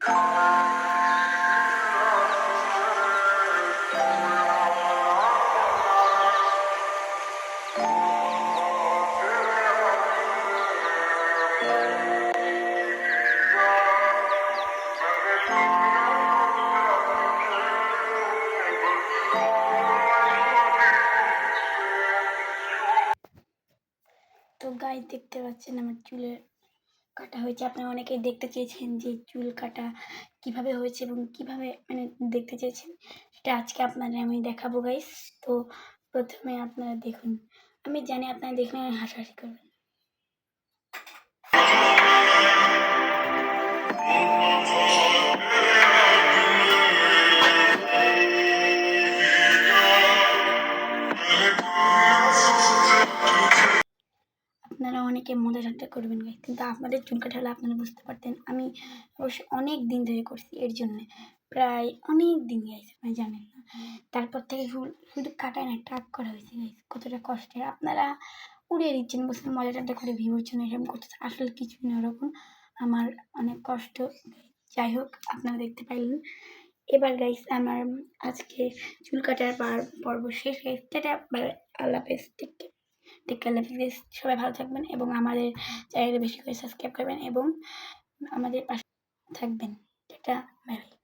তো গাইস দেখতে পাচ্ছেন আমার চুলের কাটা হয়েছে। আপনারা অনেকেই দেখতে চেয়েছেন যে চুল কাটা কিভাবে হয়েছে এবং কিভাবে দেখতে চেয়েছেন, সেটা আজকে আপনাদের আমি দেখাবো গাইস। তো প্রথমে আপনারা দেখুন, আমি জানি আপনারা দেখলে হাসাহাসি করবেন। আপনারা অনেকে মজা ঠাট্টা করবেন গাইস, কিন্তু আপনাদের চুল কাটা হলে আপনারা বুঝতে পারতেন। আমি অবশ্য অনেক দিন ধরে করছি এর জন্যে, প্রায় অনেক দিন গাইস, আপনি জানেন না। তারপর থেকে শুধু কাটায় না, টাক করা হয়েছে গাইস, কতটা কষ্টের। আপনারা উড়িয়ে দিচ্ছেন, বুঝছেন মজা ঠাট্টা করে ভিউর জন্য এরকম করতেছে, আসলে কিছুই না ওরকম। আমার অনেক কষ্ট। যাই হোক, আপনারা দেখতে পাইলেন। এবার গাইস আমার আজকে চুল কাটার পর্ব শেষ গাইস। টাটা, বাই বাই, আল্লাহ হাফেজ, টেক কেয়ার, আল্লাহ হাফেজ। সবাই ভালো থাকবেন এবং আমাদের চ্যানেলটা বেশি করে সাবস্ক্রাইব করবেন এবং আমাদের পাশে থাকবেন। Tata, bye bye.